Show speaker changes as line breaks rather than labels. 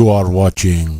are watching